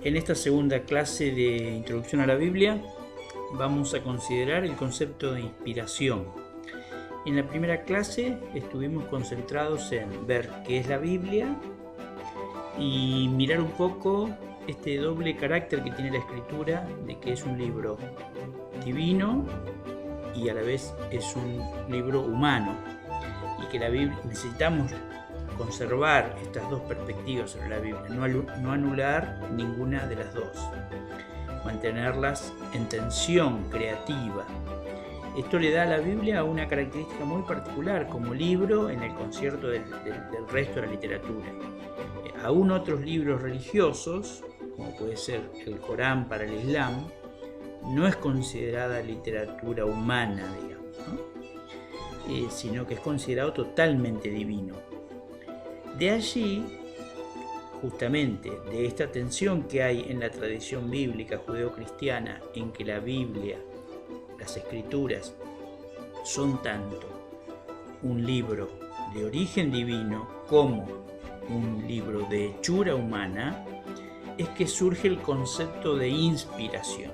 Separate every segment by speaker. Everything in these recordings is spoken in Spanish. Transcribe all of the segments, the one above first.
Speaker 1: En esta segunda clase de Introducción a la Biblia vamos a considerar el concepto de inspiración. En la primera clase estuvimos concentrados en ver qué es la Biblia y mirar un poco este doble carácter que tiene la Escritura, de que es un libro divino y a la vez es un libro humano, y que la Biblia necesitamos conservar estas dos perspectivas sobre la Biblia, no anular ninguna de las dos, mantenerlas en tensión creativa. Esto le da a la Biblia una característica muy particular como libro en el concierto del resto de la literatura. Aún otros libros religiosos, como puede ser el Corán para el Islam, no es considerada literatura humana, digamos, ¿no? Sino que es considerado totalmente divino. De allí, justamente, de esta tensión que hay en la tradición bíblica judeocristiana, en que la Biblia, las Escrituras, son tanto un libro de origen divino como un libro de hechura humana, es que surge el concepto de inspiración.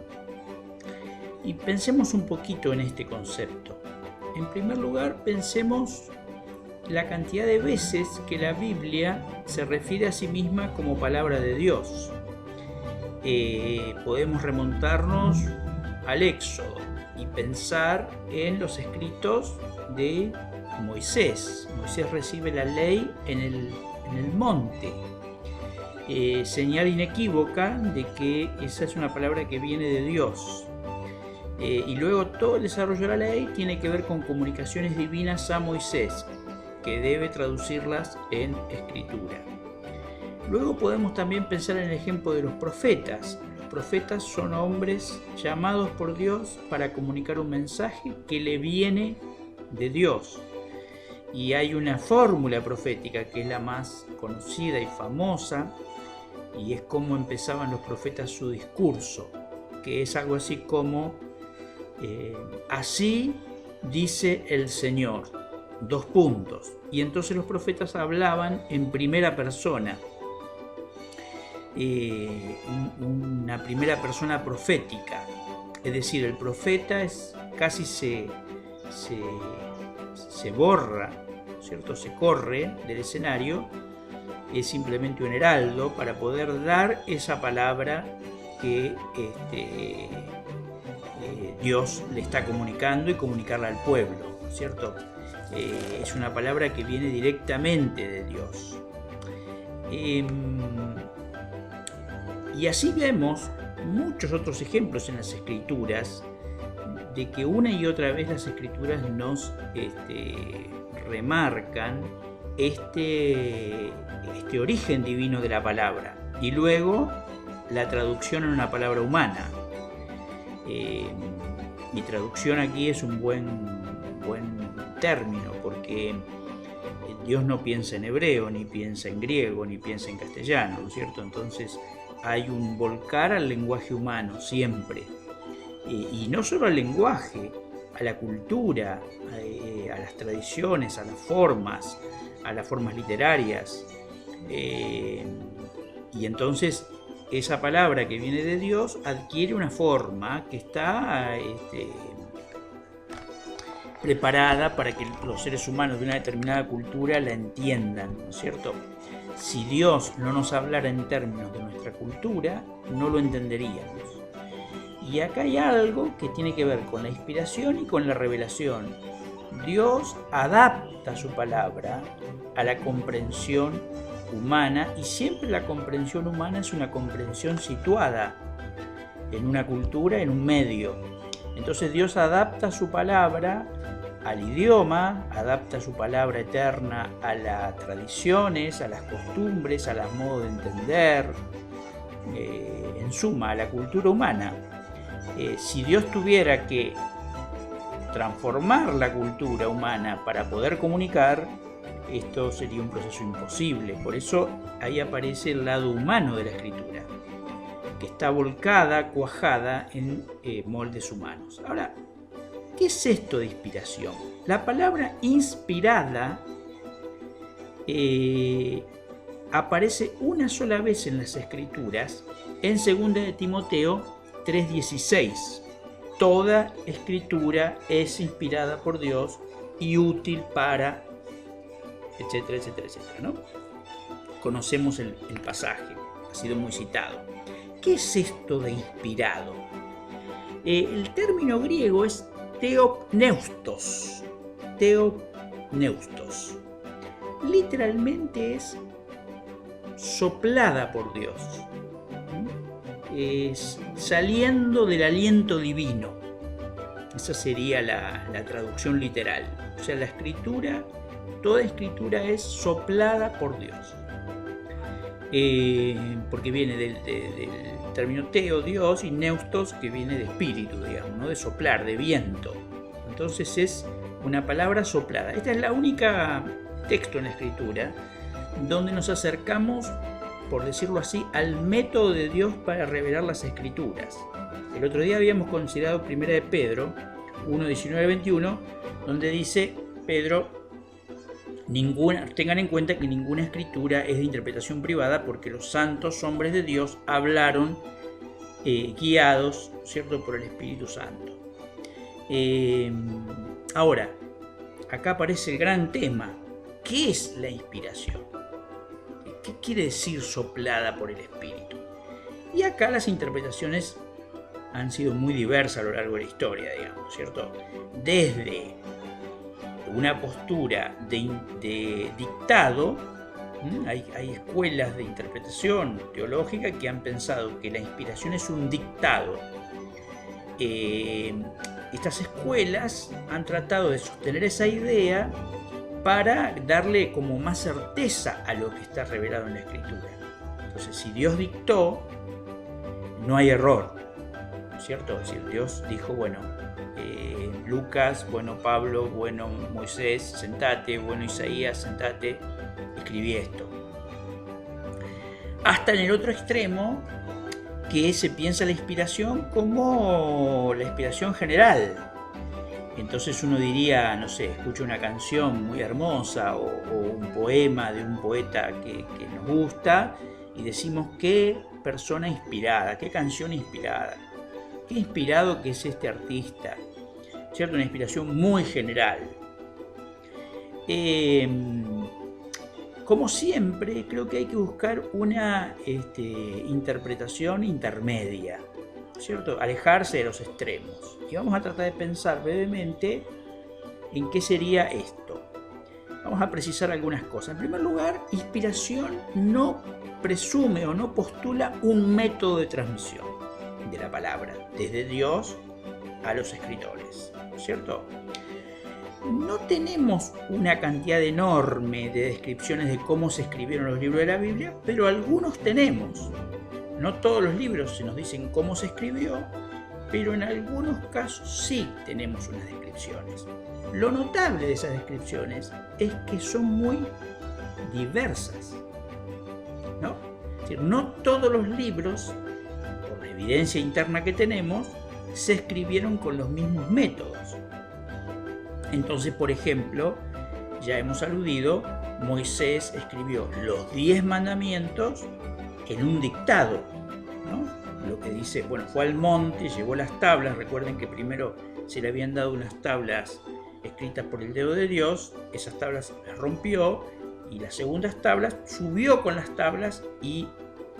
Speaker 1: Y pensemos un poquito en este concepto. En primer lugar, pensemos la cantidad de veces que la Biblia se refiere a sí misma como palabra de Dios. Podemos remontarnos al Éxodo y pensar en los escritos de Moisés. Moisés recibe la ley en el monte. Señal inequívoca de que esa es una palabra que viene de Dios. Y luego todo el desarrollo de la ley tiene que ver con comunicaciones divinas a Moisés, que debe traducirlas en escritura. Luego podemos también pensar en el ejemplo de los profetas. Los profetas son hombres llamados por Dios para comunicar un mensaje que le viene de Dios. Y hay una fórmula profética que es la más conocida y famosa, y es cómo empezaban los profetas su discurso, que es algo así como así dice el Señor, : y entonces los profetas hablaban en primera persona, una primera persona profética, es decir, el profeta casi se borra, ¿cierto? Se corre del escenario, es simplemente un heraldo para poder dar esa palabra que Dios le está comunicando y comunicarla al pueblo, ¿cierto? Es una palabra que viene directamente de Dios. Y así vemos muchos otros ejemplos en las Escrituras de que una y otra vez las Escrituras nos remarcan este origen divino de la palabra y luego la traducción en una palabra humana. Mi traducción aquí es un buen término, porque Dios no piensa en hebreo, ni piensa en griego, ni piensa en castellano, ¿no es cierto? Entonces hay un volcar al lenguaje humano siempre, y no solo al lenguaje, a la cultura, a las tradiciones, a las formas literarias, y entonces esa palabra que viene de Dios adquiere una forma que está preparada para que los seres humanos de una determinada cultura la entiendan, ¿no es cierto? Si Dios no nos hablara en términos de nuestra cultura, no lo entenderíamos. Y acá hay algo que tiene que ver con la inspiración y con la revelación. Dios adapta su palabra a la comprensión humana, y siempre la comprensión humana es una comprensión situada en una cultura, en un medio. Entonces Dios adapta su palabra al idioma, adapta su palabra eterna a las tradiciones, a las costumbres, a los modos de entender, en suma, a la cultura humana. Si Dios tuviera que transformar la cultura humana para poder comunicar, esto sería un proceso imposible. Por eso ahí aparece el lado humano de la Escritura, que está volcada, cuajada en moldes humanos. Ahora, ¿qué es esto de inspiración? La palabra inspirada aparece una sola vez en las Escrituras, en 2 de Timoteo 3:16. Toda escritura es inspirada por Dios y útil para, etcétera, etcétera, etcétera, ¿no? Conocemos el pasaje, ha sido muy citado. ¿Qué es esto de inspirado? El término griego es theopneustos. Theopneustos. Literalmente es soplada por Dios. Es saliendo del aliento divino. Esa sería la traducción literal. O sea, la escritura, toda escritura es soplada por Dios. Porque viene del término teo, Dios, y neustos, que viene de espíritu, digamos, ¿no? De soplar, de viento. Entonces es una palabra soplada. Esta es la única texto en la escritura donde nos acercamos, por decirlo así, al método de Dios para revelar las escrituras. El otro día habíamos considerado 1 de Pedro 1:19-21, donde dice Pedro: tengan en cuenta que ninguna escritura es de interpretación privada, porque los santos hombres de Dios hablaron guiados, ¿cierto?, por el Espíritu Santo. Ahora, acá aparece el gran tema. ¿Qué es la inspiración? ¿Qué quiere decir soplada por el Espíritu? Y acá las interpretaciones han sido muy diversas a lo largo de la historia, digamos, ¿cierto? Desde una postura de dictado, hay escuelas de interpretación teológica que han pensado que la inspiración es un dictado. Estas escuelas han tratado de sostener esa idea para darle como más certeza a lo que está revelado en la Escritura. Entonces, si Dios dictó, no hay error, ¿cierto? Es decir, Dios dijo, bueno, Lucas, bueno, Pablo, bueno, Moisés, sentate, bueno, Isaías, sentate, escribí esto. Hasta en el otro extremo, que se piensa la inspiración como la inspiración general. Entonces uno diría, no sé, escucha una canción muy hermosa o un poema de un poeta que nos gusta y decimos: qué persona inspirada, qué canción inspirada, qué inspirado que es este artista, ¿cierto? Una inspiración muy general. Como siempre, creo que hay que buscar una interpretación intermedia, ¿cierto? Alejarse de los extremos. Y vamos a tratar de pensar brevemente en qué sería esto. Vamos a precisar algunas cosas. En primer lugar, inspiración no presume o no postula un método de transmisión de la palabra, desde Dios a los escritores, ¿cierto? No tenemos una cantidad enorme de descripciones de cómo se escribieron los libros de la Biblia, pero algunos tenemos. No todos los libros se nos dicen cómo se escribió, pero en algunos casos sí tenemos unas descripciones. Lo notable de esas descripciones es que son muy diversas, ¿no? Es decir, no todos los libros, por la evidencia interna que tenemos, se escribieron con los mismos métodos. Entonces, por ejemplo, ya hemos aludido, Moisés escribió los 10 mandamientos en un dictado, ¿no? Lo que dice, bueno, fue al monte, llevó las tablas. Recuerden que primero se le habían dado unas tablas escritas por el dedo de Dios, esas tablas las rompió, y las segundas tablas subió con las tablas y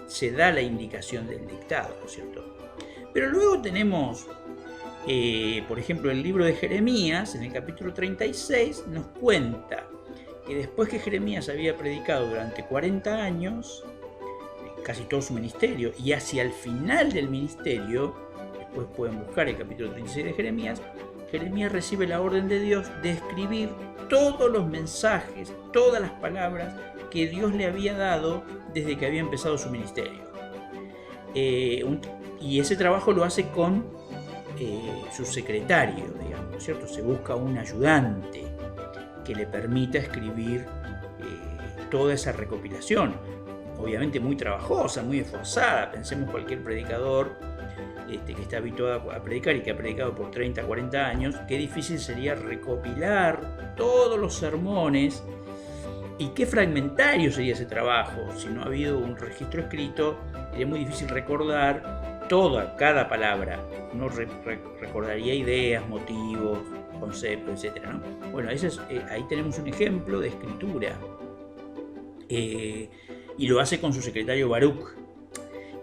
Speaker 1: se da la indicación del dictado, ¿no es cierto? Pero luego tenemos, por ejemplo, el libro de Jeremías, en el capítulo 36, nos cuenta que después que Jeremías había predicado durante 40 años, casi todo su ministerio, y hacia el final del ministerio, después pueden buscar el capítulo 36 de Jeremías, Jeremías recibe la orden de Dios de escribir todos los mensajes, todas las palabras que Dios le había dado desde que había empezado su ministerio. Y ese trabajo lo hace con su secretario, digamos, ¿cierto? Se busca un ayudante que le permita escribir toda esa recopilación. Obviamente muy trabajosa, muy esforzada. Pensemos cualquier predicador que está habituado a predicar y que ha predicado por 30, 40 años, qué difícil sería recopilar todos los sermones Y qué fragmentario sería ese trabajo. Si no ha habido un registro escrito, sería muy difícil recordar cada palabra. Uno recordaría ideas, motivos, conceptos, etc., ¿no? Bueno, ahí tenemos un ejemplo de escritura. Y lo hace con su secretario Baruch.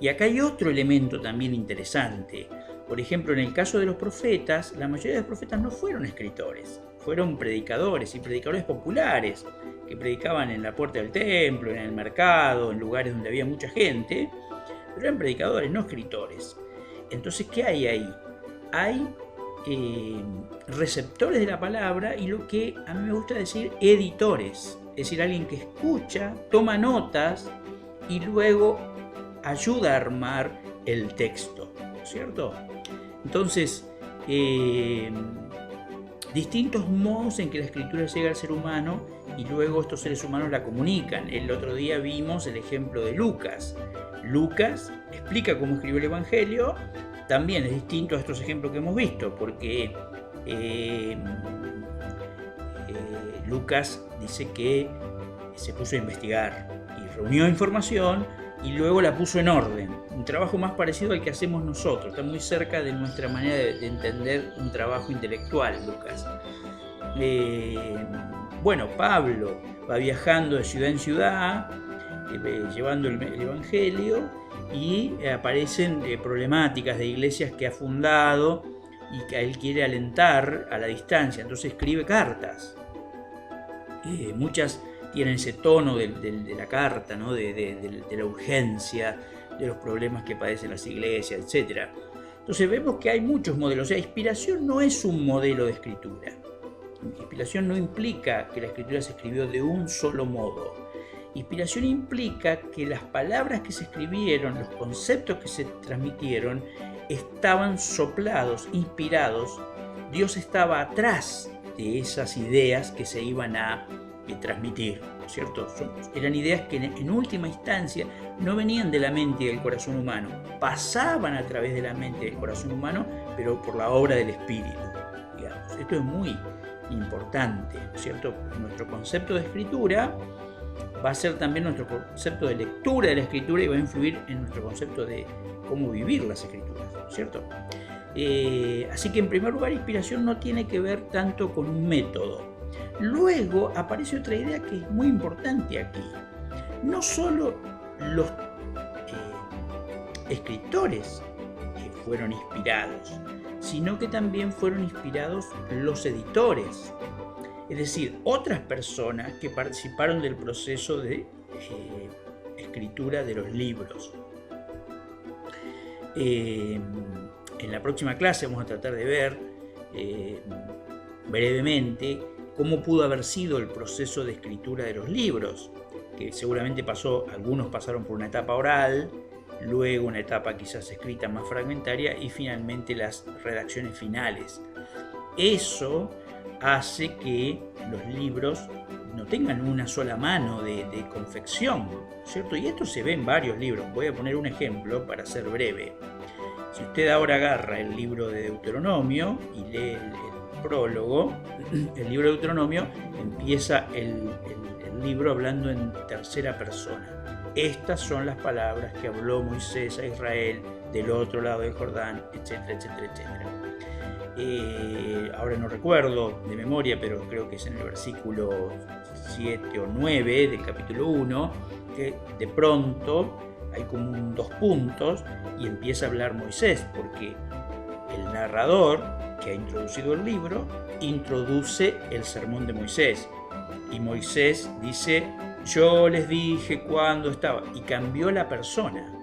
Speaker 1: Y acá hay otro elemento también interesante. Por ejemplo, en el caso de los profetas, la mayoría de los profetas no fueron escritores, fueron predicadores y predicadores populares, que predicaban en la puerta del templo, en el mercado, en lugares donde había mucha gente, pero eran predicadores, no escritores. Entonces, ¿qué hay ahí? Hay receptores de la palabra y lo que a mí me gusta decir editores, es decir, alguien que escucha, toma notas y luego ayuda a armar el texto, ¿cierto? Entonces, distintos modos en que la escritura llega al ser humano y luego estos seres humanos la comunican. El otro día vimos el ejemplo de Lucas. Lucas explica cómo escribió el Evangelio, también es distinto a estos ejemplos que hemos visto, porque Lucas dice que se puso a investigar y reunió información y luego la puso en orden. Un trabajo más parecido al que hacemos nosotros, está muy cerca de nuestra manera de entender un trabajo intelectual, Lucas. Bueno, Pablo va viajando de ciudad en ciudad, llevando el Evangelio, y aparecen problemáticas de iglesias que ha fundado y que él quiere alentar a la distancia, entonces escribe cartas. Muchas tienen ese tono de la carta, ¿no? de la urgencia, de los problemas que padecen las iglesias, etc. Entonces vemos que hay muchos modelos. O sea, inspiración no es un modelo de escritura. Inspiración no implica que la escritura se escribió de un solo modo. Inspiración implica que las palabras que se escribieron, los conceptos que se transmitieron, estaban soplados, inspirados. Dios estaba atrás de esas ideas que se iban a transmitir, ¿cierto? Eran ideas que en última instancia no venían de la mente y del corazón humano, pasaban a través de la mente y del corazón humano, pero por la obra del Espíritu, digamos. Esto es muy importante, ¿cierto? Nuestro concepto de escritura va a ser también nuestro concepto de lectura de la escritura y va a influir en nuestro concepto de cómo vivir las escrituras, ¿cierto? Así que en primer lugar, inspiración no tiene que ver tanto con un método. Luego aparece otra idea que es muy importante aquí. No solo los escritores fueron inspirados, sino que también fueron inspirados los editores. Es decir, otras personas que participaron del proceso de escritura de los libros. En la próxima clase vamos a tratar de ver brevemente cómo pudo haber sido el proceso de escritura de los libros, que seguramente algunos pasaron por una etapa oral, luego una etapa quizás escrita más fragmentaria y finalmente las redacciones finales. Eso hace que los libros no tengan una sola mano de confección, ¿cierto? Y esto se ve en varios libros. Voy a poner un ejemplo para ser breve. Si usted ahora agarra el libro de Deuteronomio y lee el prólogo, el libro de Deuteronomio empieza el libro hablando en tercera persona. Estas son las palabras que habló Moisés a Israel del otro lado del Jordán, etcétera, etcétera, etcétera. Ahora no recuerdo de memoria, pero creo que es en el versículo 7 o 9 del capítulo 1, que de pronto hay como dos puntos y empieza a hablar Moisés, porque el narrador que ha introducido el libro introduce el sermón de Moisés. Y Moisés dice, yo les dije cuando estaba, y cambió la persona,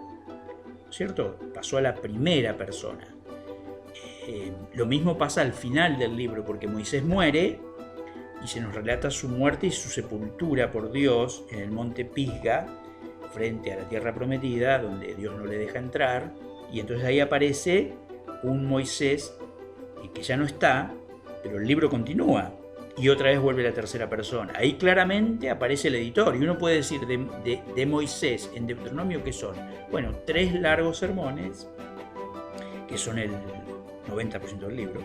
Speaker 1: ¿cierto? Pasó a la primera persona. Lo mismo pasa al final del libro, porque Moisés muere y se nos relata su muerte y su sepultura por Dios en el monte Pisga, frente a la tierra prometida, donde Dios no le deja entrar, y entonces ahí aparece un Moisés que ya no está, pero el libro continúa, y otra vez vuelve la tercera persona. Ahí claramente aparece el editor, y uno puede decir de Moisés en Deuteronomio, ¿qué son? Bueno, 3 largos sermones, que son el 90% del libro,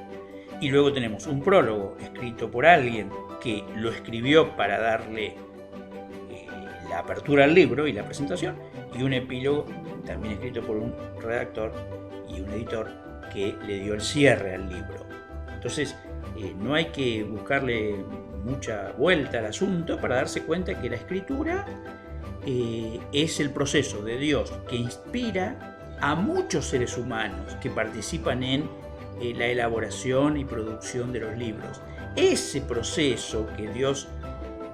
Speaker 1: y luego tenemos un prólogo escrito por alguien que lo escribió para darle la apertura del libro y la presentación, y un epílogo también escrito por un redactor y un editor que le dio el cierre al libro. Entonces no hay que buscarle mucha vuelta al asunto para darse cuenta que la escritura es el proceso de Dios que inspira a muchos seres humanos que participan en la elaboración y producción de los libros. Ese proceso que Dios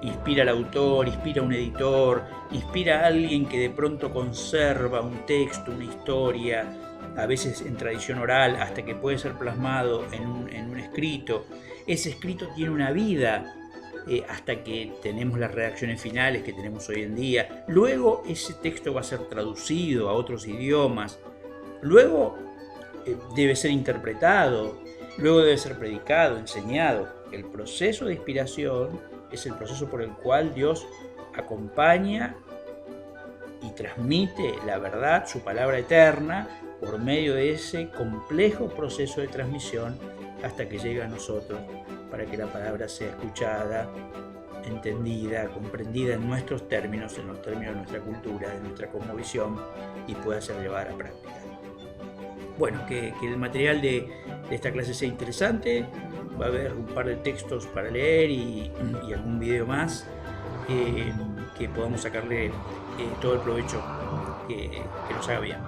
Speaker 1: inspira al autor, inspira a un editor, inspira a alguien que de pronto conserva un texto, una historia, a veces en tradición oral, hasta que puede ser plasmado en un escrito. Ese escrito tiene una vida hasta que tenemos las redacciones finales que tenemos hoy en día. Luego ese texto va a ser traducido a otros idiomas. Luego debe ser interpretado. Luego debe ser predicado, enseñado. El proceso de inspiración es el proceso por el cual Dios acompaña y transmite la verdad, su palabra eterna, por medio de ese complejo proceso de transmisión hasta que llega a nosotros, para que la palabra sea escuchada, entendida, comprendida en nuestros términos, en los términos de nuestra cultura, de nuestra cosmovisión, y pueda ser llevada a práctica. Bueno, que el material de esta clase sea interesante. Va a haber un par de textos para leer y algún video más que podamos sacarle todo el provecho que nos haga bien.